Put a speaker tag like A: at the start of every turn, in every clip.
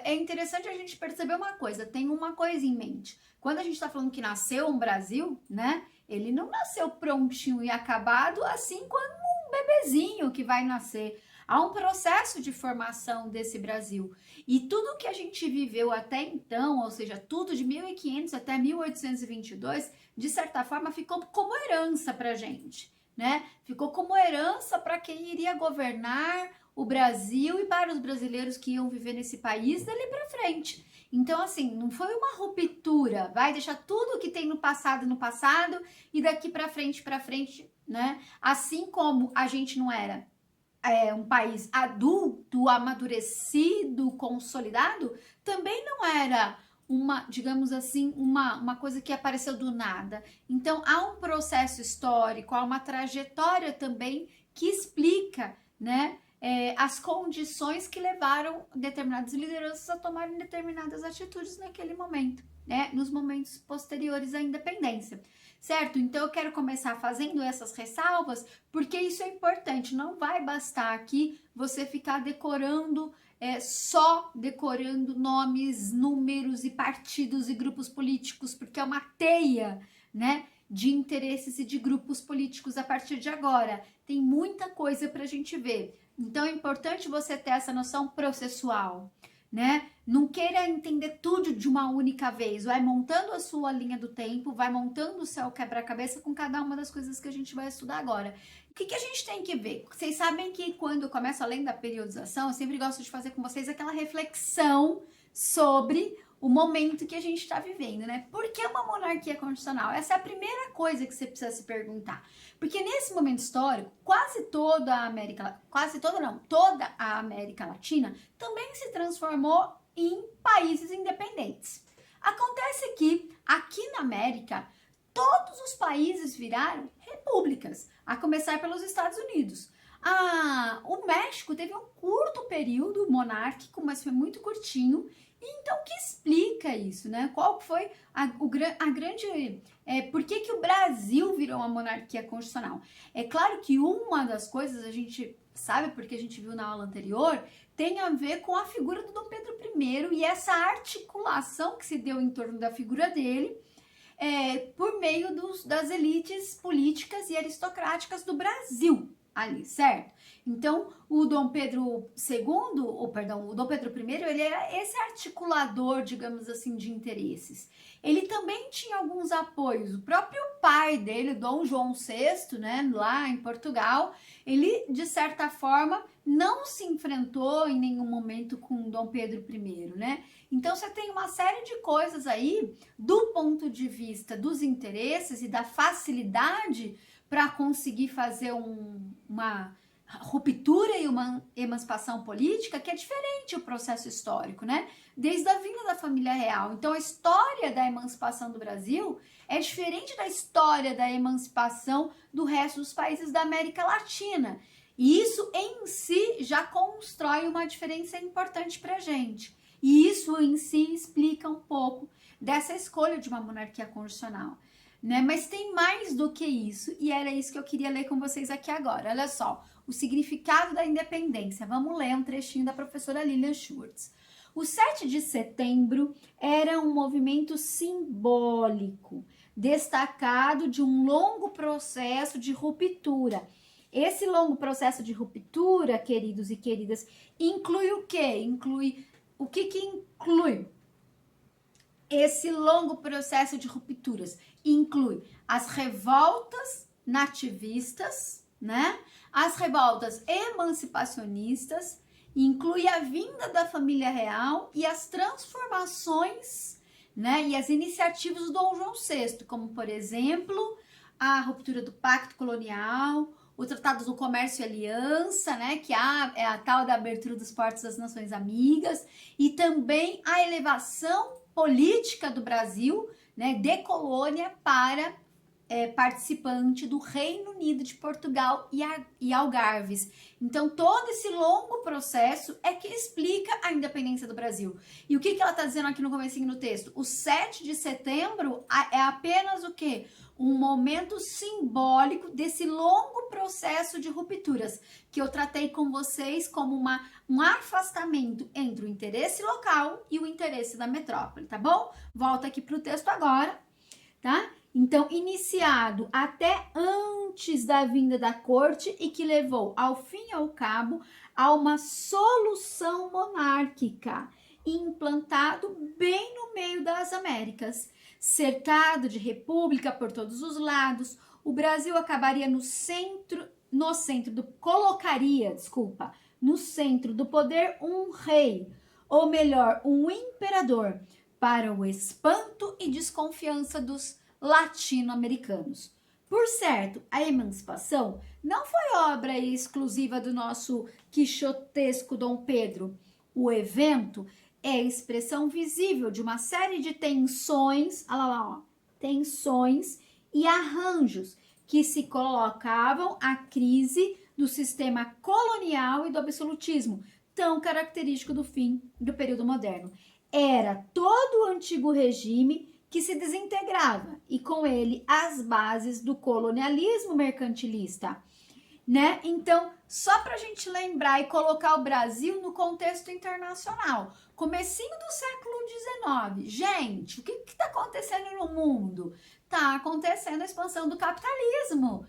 A: é interessante a gente perceber uma coisa, tem uma coisa em mente. Quando a gente está falando que nasceu um Brasil, né? Ele não nasceu prontinho e acabado, assim como um bebezinho que vai nascer. Há um processo de formação desse Brasil. E tudo que a gente viveu até então, ou seja, tudo de 1500 até 1822, de certa forma ficou como herança para a gente, né? Ficou como herança para quem iria governar o Brasil e para os brasileiros que iam viver nesse país dali para frente. Então, assim, não foi uma ruptura, vai deixar tudo que tem no passado e daqui para frente, né? Assim como a gente não era um país adulto, amadurecido, consolidado, também não era uma, digamos assim, uma coisa que apareceu do nada. Então, há um processo histórico, há uma trajetória também que explica, né, as condições que levaram determinadas lideranças a tomarem determinadas atitudes naquele momento, né, nos momentos posteriores à independência, certo? Então eu quero começar fazendo essas ressalvas, porque isso é importante. Não vai bastar aqui você ficar decorando, só decorando nomes, números e partidos e grupos políticos, porque é uma teia, né, de interesses e de grupos políticos a partir de agora. Tem muita coisa para a gente ver. Então é importante você ter essa noção processual, né? Não queira entender tudo de uma única vez. Vai montando a sua linha do tempo, vai montando o seu quebra-cabeça com cada uma das coisas que a gente vai estudar agora. O que a gente tem que ver? Vocês sabem que quando eu começo além da periodização, eu sempre gosto de fazer com vocês aquela reflexão sobre o momento que a gente está vivendo, né? Por que uma monarquia constitucional? Essa é a primeira coisa que você precisa se perguntar. Porque nesse momento histórico, toda a América Latina também se transformou em países independentes. Acontece que aqui na América, todos os países viraram repúblicas, a começar pelos Estados Unidos. O México teve um curto período monárquico, mas foi muito curtinho. Então, o que explica isso, né? Qual foi a grande... por que o Brasil virou uma monarquia constitucional? É claro que uma das coisas, a gente sabe, porque a gente viu na aula anterior, tem a ver com a figura do Dom Pedro I e essa articulação que se deu em torno da figura dele, por meio das elites políticas e aristocráticas do Brasil ali, certo? Então, o Dom Pedro II, o Dom Pedro I, ele era esse articulador, digamos assim, de interesses. Ele também tinha alguns apoios. O próprio pai dele, Dom João VI, né, lá em Portugal, ele, de certa forma, não se enfrentou em nenhum momento com Dom Pedro I, né? Então, você tem uma série de coisas aí, do ponto de vista dos interesses e da facilidade para conseguir fazer uma ruptura e uma emancipação política, que é diferente o processo histórico, né? Desde a vinda da família real. Então, a história da emancipação do Brasil é diferente da história da emancipação do resto dos países da América Latina. E isso em si já constrói uma diferença importante para a gente. E isso em si explica um pouco dessa escolha de uma monarquia constitucional, né? Mas tem mais do que isso, e era isso que eu queria ler com vocês aqui agora. Olha só, o significado da independência. Vamos ler um trechinho da professora Lilian Schurtz. O 7 de setembro era um movimento simbólico, destacado de um longo processo de ruptura. Esse longo processo de ruptura, queridos e queridas, inclui o quê? O que inclui esse longo processo de rupturas? Inclui as revoltas nativistas, né? As revoltas emancipacionistas, inclui a vinda da família real e as transformações, né? E as iniciativas do Dom João VI, como, por exemplo, a ruptura do Pacto Colonial, o Tratado do Comércio e Aliança, né? Que é a tal da abertura dos portos das nações amigas, e também a elevação política do Brasil, né, de colônia para participante do Reino Unido de Portugal e Algarves. Então, todo esse longo processo é que explica a independência do Brasil. E o que ela está dizendo aqui no comecinho do texto? O 7 de setembro é apenas o quê? Um momento simbólico desse longo processo de rupturas, que eu tratei com vocês como um afastamento entre o interesse local e o interesse da metrópole, tá bom? Volta aqui para o texto agora, tá? Então, iniciado até antes da vinda da corte e que levou, ao fim e ao cabo, a uma solução monárquica, implantado bem no meio das Américas. Cercado de república por todos os lados, o Brasil acabaria no centro do poder um rei, ou melhor, um imperador, para o espanto e desconfiança dos latino-americanos. Por certo, a emancipação não foi obra exclusiva do nosso quixotesco Dom Pedro. O evento é a expressão visível de uma série de tensões, tensões e arranjos que se colocavam à crise do sistema colonial e do absolutismo, tão característico do fim do período moderno. Era todo o antigo regime que se desintegrava e com ele as bases do colonialismo mercantilista, né? Então, só para a gente lembrar e colocar o Brasil no contexto internacional, comecinho do século XIX, gente, o que está acontecendo no mundo? Está acontecendo a expansão do capitalismo,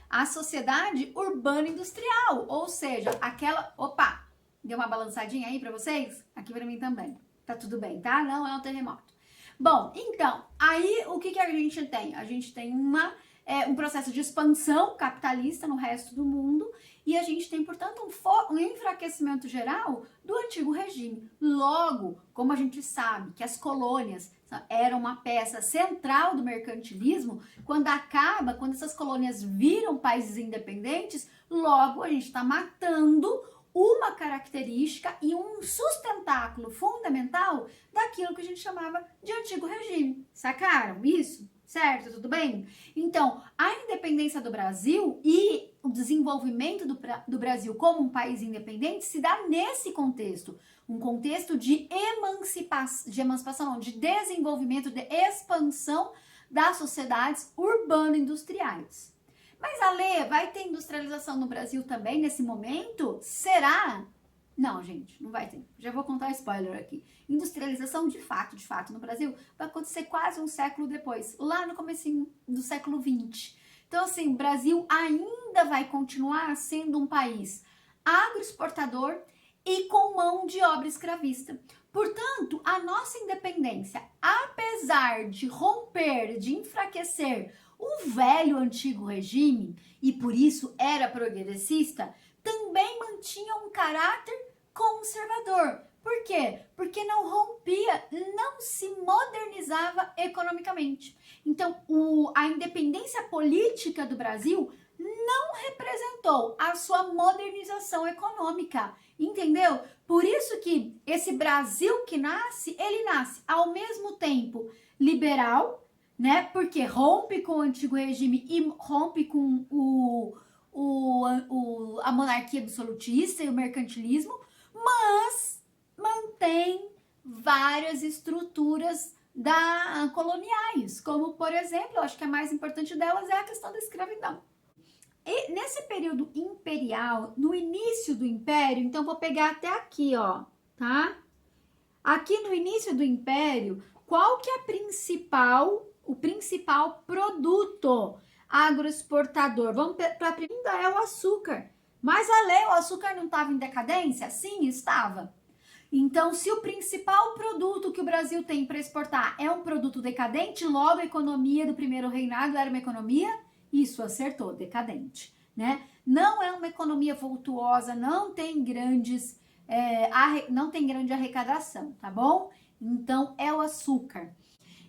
A: a sociedade urbano-industrial, ou seja, aquela... Opa, deu uma balançadinha aí para vocês? Aqui para mim também, tá tudo bem, tá? Não é um terremoto. Bom, então, aí o que a gente tem? A gente tem um processo de expansão capitalista no resto do mundo e a gente tem, portanto, um enfraquecimento geral do antigo regime. Logo, como a gente sabe que as colônias eram uma peça central do mercantilismo, quando essas colônias viram países independentes, logo a gente está matando uma característica e um sustentáculo fundamental daquilo que a gente chamava de antigo regime. Sacaram isso? Certo? Tudo bem? Então, a independência do Brasil e o desenvolvimento do Brasil como um país independente se dá nesse contexto. Um contexto de de desenvolvimento, de expansão das sociedades urbano-industriais. Mas, Ale, vai ter industrialização no Brasil também nesse momento? Será? Não, gente, não vai ter. Já vou contar spoiler aqui. Industrialização, de fato, no Brasil, vai acontecer quase um século depois, lá no comecinho do século XX. Então, assim, o Brasil ainda vai continuar sendo um país agroexportador e com mão de obra escravista. Portanto, a nossa independência, apesar de romper, de enfraquecer o velho antigo regime, e por isso era progressista, também mantinha um caráter conservador. Por quê? Porque não rompia, não se modernizava economicamente. Então, a independência política do Brasil não representou a sua modernização econômica, entendeu? Por isso que esse Brasil que nasce, ele nasce ao mesmo tempo liberal, né? Porque rompe com o antigo regime e rompe com a monarquia absolutista e o mercantilismo, mas mantém várias estruturas coloniais, como, por exemplo, eu acho que a mais importante delas é a questão da escravidão. E nesse período imperial, no início do império, então vou pegar até aqui, ó, tá? Aqui no início do império, qual que é o principal produto agroexportador? Vamos para a primeira, é o açúcar. Mas o açúcar não estava em decadência? Sim, estava. Então, se o principal produto que o Brasil tem para exportar é um produto decadente, logo a economia do primeiro reinado era uma economia, isso acertou, decadente, né? Não é uma economia vultuosa, não tem grande arrecadação, tá bom? Então, é o açúcar.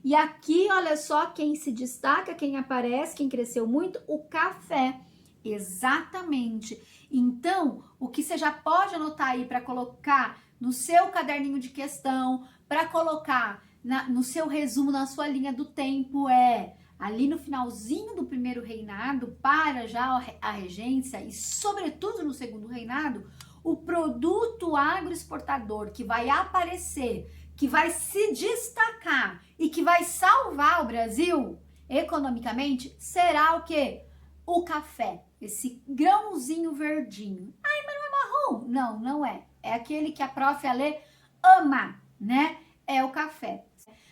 A: E aqui, olha só, quem se destaca, quem aparece, quem cresceu muito, o café. Exatamente. Então, o que você já pode anotar aí para colocar no seu caderninho de questão, para colocar no seu resumo, na sua linha do tempo, é ali no finalzinho do primeiro reinado para já a regência e sobretudo no segundo reinado, o produto agroexportador que vai aparecer, que vai se destacar e que vai salvar o Brasil economicamente, será o quê? O café, esse grãozinho verdinho. Ai, mas não é marrom? Não, não é. É aquele que a prof. Alê ama, né? É o café.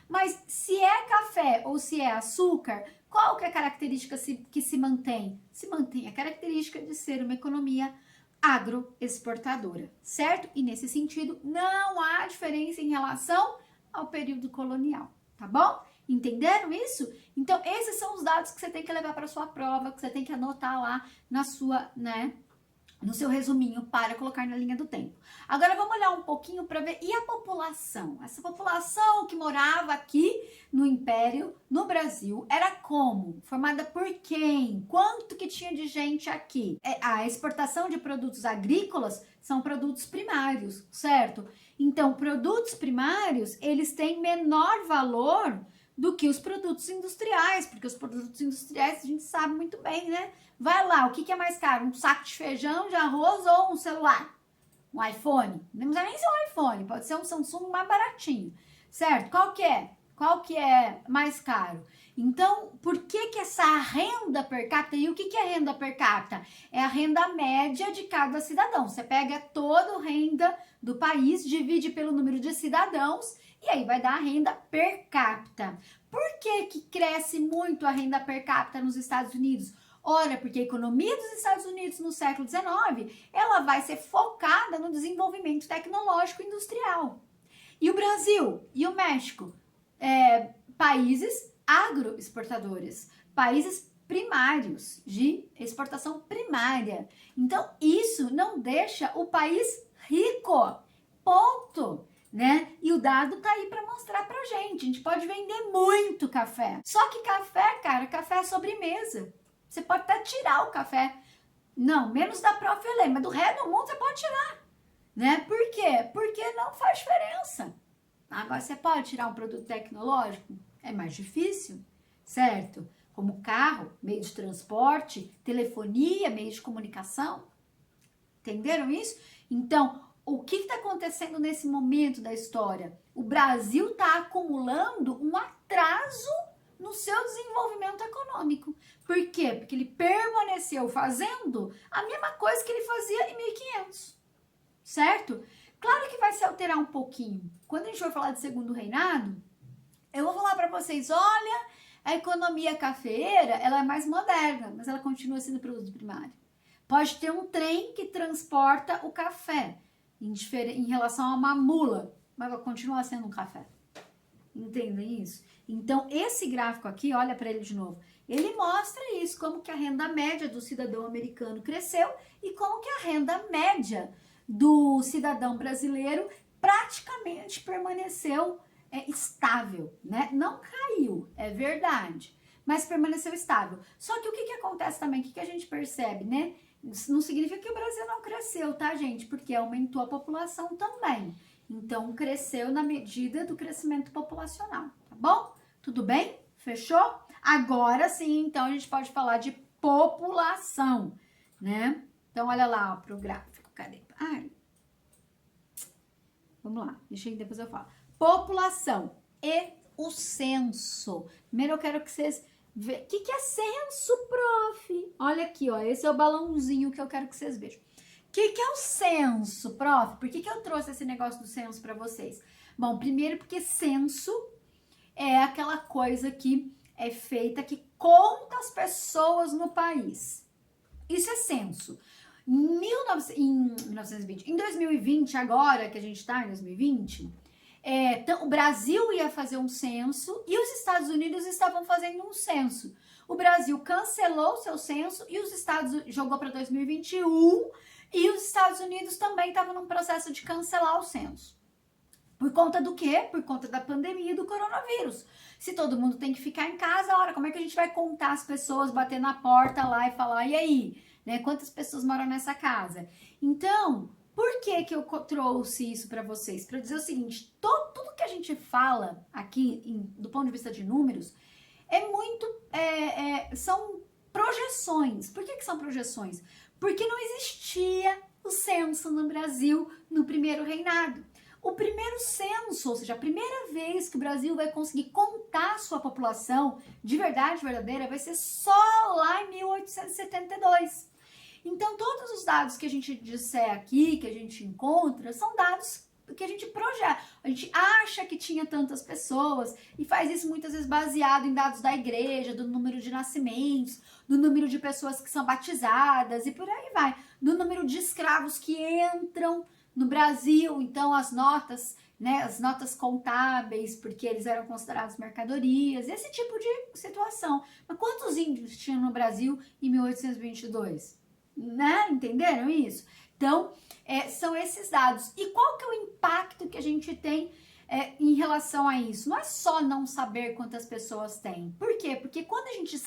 A: Mas se é café ou se é açúcar, qual que é a característica que se mantém? Se mantém a característica de ser uma economia agroexportadora, certo? E nesse sentido, não há diferença em relação ao período colonial, tá bom? Entenderam isso? Então, esses são os dados que você tem que levar para sua prova, que você tem que anotar lá na sua, né, no seu resuminho para colocar na linha do tempo. Agora vamos olhar um pouquinho para ver, e a população? Essa população que morava aqui no Império, no Brasil, era como? Formada por quem? Quanto que tinha de gente aqui? A exportação de produtos agrícolas são produtos primários, certo? Então, produtos primários, eles têm menor valor do que os produtos industriais, porque os produtos industriais a gente sabe muito bem, né? Vai lá, o que é mais caro? Um saco de feijão, de arroz ou um celular? Um iPhone? Não precisa nem ser um iPhone, pode ser um Samsung mais baratinho, certo? Qual que é? Qual que é mais caro? Então, por que essa renda per capita? E o que é renda per capita? É a renda média de cada cidadão. Você pega toda a renda do país, divide pelo número de cidadãos e aí vai dar a renda per capita. Por que cresce muito a renda per capita nos Estados Unidos? Ora, porque a economia dos Estados Unidos no século XIX, ela vai ser focada no desenvolvimento tecnológico e industrial. E o Brasil e o México, países agroexportadores, países primários, de exportação primária. Então, isso não deixa o país rico, ponto. Né? E o dado tá aí para mostrar pra gente. A gente pode vender muito café. Só que café, cara, café é sobremesa. Você pode até tirar o café. Não, menos da Prof. Alê, mas do resto do mundo você pode tirar. Né? Por quê? Porque não faz diferença. Agora, você pode tirar um produto tecnológico? É mais difícil, certo? Como carro, meio de transporte, telefonia, meio de comunicação. Entenderam isso? Então, o que está acontecendo nesse momento da história? O Brasil está acumulando um atraso no seu desenvolvimento econômico. Por quê? Porque ele permaneceu fazendo a mesma coisa que ele fazia em 1500, certo? Claro que vai se alterar um pouquinho. Quando a gente for falar de segundo reinado, eu vou falar para vocês, olha, a economia cafeeira, ela é mais moderna, mas ela continua sendo produto primário. Pode ter um trem que transporta o café, em relação a uma mula, mas vai continuar sendo um café. Entendem isso? Então, esse gráfico aqui, olha para ele de novo, ele mostra isso, como que a renda média do cidadão americano cresceu e como que a renda média do cidadão brasileiro praticamente permaneceu estável, né? Não caiu, é verdade, mas permaneceu estável. Só que o que acontece também, o que a gente percebe, né? Isso não significa que o Brasil não cresceu, tá, gente? Porque aumentou a população também. Então, cresceu na medida do crescimento populacional, tá bom? Tudo bem? Fechou? Agora sim, então, a gente pode falar de população, né? Então, olha lá, ó, pro gráfico. Cadê? Ai. Vamos lá, deixa aí, depois eu falo. População e o censo. Primeiro eu quero que vocês vejam. O que é censo, prof? Olha aqui, ó, esse é o balãozinho que eu quero que vocês vejam. O que é o censo, prof? Por que eu trouxe esse negócio do censo para vocês? Bom, primeiro porque censo é aquela coisa que é feita que conta as pessoas no país. Isso é censo. Em 2020, agora que a gente está em 2020, então, o Brasil ia fazer um censo e os Estados Unidos estavam fazendo um censo. O Brasil cancelou seu censo e os Estados Unidos jogou para 2021 e os Estados Unidos também estavam num processo de cancelar o censo. Por conta do quê? Por conta da pandemia e do coronavírus. Se todo mundo tem que ficar em casa, ora, como é que a gente vai contar as pessoas, bater na porta lá e falar, e aí, né? Quantas pessoas moram nessa casa? Então, por que eu trouxe isso para vocês? Para dizer o seguinte, tudo que a gente fala aqui, do ponto de vista de números, são projeções. Por que são projeções? Porque não existia o censo no Brasil no primeiro reinado. O primeiro censo, ou seja, a primeira vez que o Brasil vai conseguir contar a sua população de verdade verdadeira, vai ser só lá em 1872. Então, todos os dados que a gente disser aqui, que a gente encontra, são dados que a gente projeta. A gente acha que tinha tantas pessoas e faz isso muitas vezes baseado em dados da igreja, do número de nascimentos, do número de pessoas que são batizadas e por aí vai. Do número de escravos que entram no Brasil, então as notas, né, as notas contábeis, porque eles eram considerados mercadorias, esse tipo de situação. Mas quantos índios tinham no Brasil em 1822? Né? Entenderam isso? Então, são esses dados. E qual que é o impacto que a gente tem em relação a isso? Não é só não saber quantas pessoas tem. Por quê? Porque quando a gente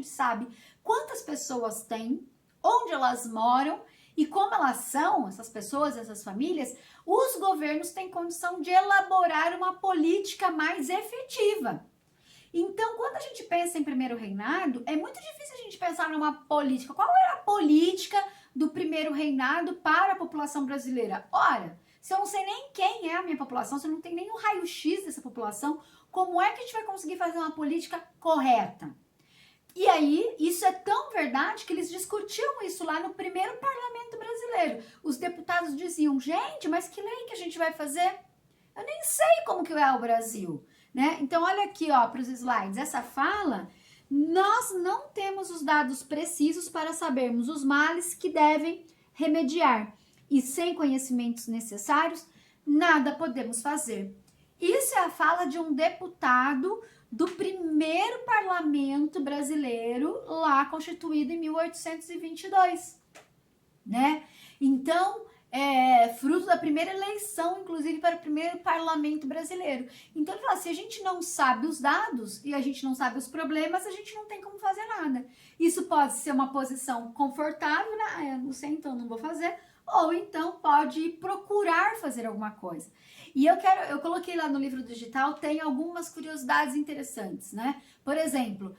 A: sabe quantas pessoas tem, onde elas moram e como elas são, essas pessoas, essas famílias, os governos têm condição de elaborar uma política mais efetiva. Então, quando a gente pensa em primeiro reinado, é muito difícil a gente pensar numa política. Qual era a política do primeiro reinado para a população brasileira? Ora, se eu não sei nem quem é a minha população, se eu não tenho nem o raio-x dessa população, como é que a gente vai conseguir fazer uma política correta? E aí, isso é tão verdade que eles discutiam isso lá no primeiro parlamento brasileiro. Os deputados diziam, gente, mas que lei que a gente vai fazer? Eu nem sei como que é o Brasil, né? Então, olha aqui, ó, para os slides, essa fala, nós não temos os dados precisos para sabermos os males que devem remediar. E sem conhecimentos necessários, nada podemos fazer. Isso é a fala de um deputado do primeiro parlamento brasileiro, lá constituído em 1822, né? Então, fruto da primeira eleição, inclusive, para o primeiro parlamento brasileiro. Então, ele fala, se a gente não sabe os dados e a gente não sabe os problemas, a gente não tem como fazer nada. Isso pode ser uma posição confortável, né? Eu não sei, então não vou fazer. Ou então pode procurar fazer alguma coisa. E eu coloquei lá no livro digital, tem algumas curiosidades interessantes, né? Por exemplo,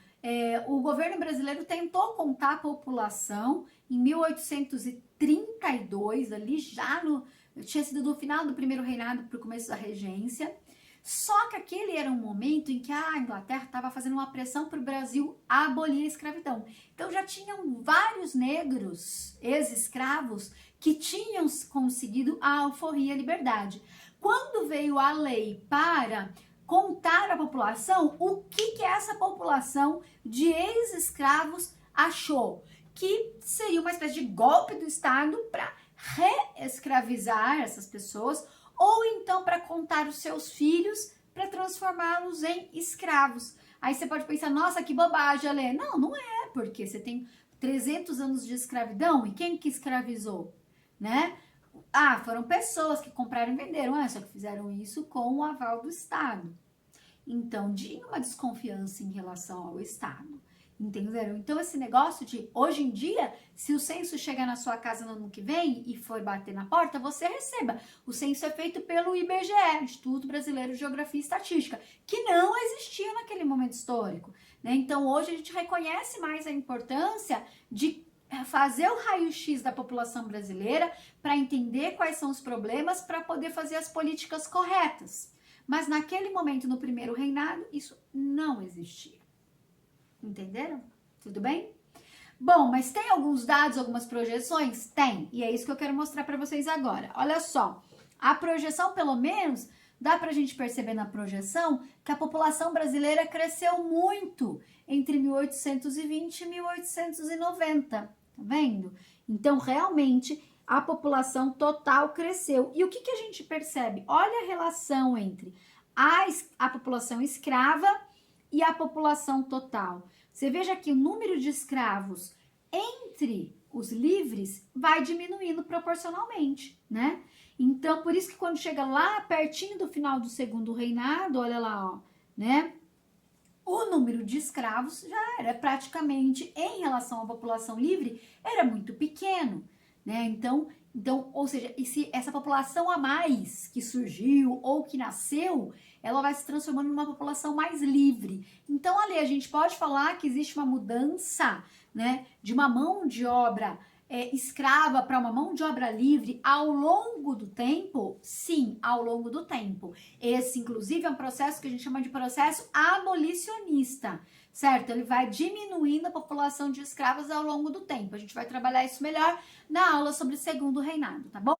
A: o governo brasileiro tentou contar a população em 1832, ali já tinha sido do final do primeiro reinado para o começo da regência. Só que aquele era um momento em que a Inglaterra estava fazendo uma pressão para o Brasil abolir a escravidão. Então já tinham vários negros, ex-escravos, que tinham conseguido a alforria, a liberdade. Quando veio a lei para contar a população, o que essa população de ex-escravos achou? Que seria uma espécie de golpe do Estado para reescravizar essas pessoas, ou então para contar os seus filhos para transformá-los em escravos. Aí você pode pensar, nossa, que bobagem, Alê. Não, não é, porque você tem 300 anos de escravidão e quem que escravizou, né? Ah, foram pessoas que compraram e venderam, só que fizeram isso com o aval do Estado. Então, tinha uma desconfiança em relação ao Estado. Entenderam? Então, esse negócio de, hoje em dia, se o censo chegar na sua casa no ano que vem e for bater na porta, você receba. O censo é feito pelo IBGE, Instituto Brasileiro de Geografia e Estatística, que não existia naquele momento histórico, né? Então, hoje a gente reconhece mais a importância de fazer o raio-x da população brasileira para entender quais são os problemas, para poder fazer as políticas corretas. Mas naquele momento, no primeiro reinado, isso não existia. Entenderam? Tudo bem? Bom, mas tem alguns dados, algumas projeções? Tem. E é isso que eu quero mostrar para vocês agora. Olha só. A projeção, pelo menos, dá pra gente perceber na projeção que a população brasileira cresceu muito entre 1820 e 1890. Tá vendo? Então, realmente, a população total cresceu. E o que a gente percebe? Olha a relação entre a população escrava e a população total. Você veja que o número de escravos entre os livres vai diminuindo proporcionalmente, né? Então, por isso que quando chega lá pertinho do final do segundo reinado, olha lá, ó, né? O número de escravos já era praticamente, em relação à população livre, era muito pequeno, né? Então, ou seja, e se essa população a mais que surgiu ou que nasceu, ela vai se transformando numa população mais livre. Então, ali, a gente pode falar que existe uma mudança, né, de uma mão de obra escrava para uma mão de obra livre ao longo do tempo? Sim, ao longo do tempo. Esse, inclusive, é um processo que a gente chama de processo abolicionista, certo? Ele vai diminuindo a população de escravos ao longo do tempo. A gente vai trabalhar isso melhor na aula sobre o Segundo Reinado, tá bom?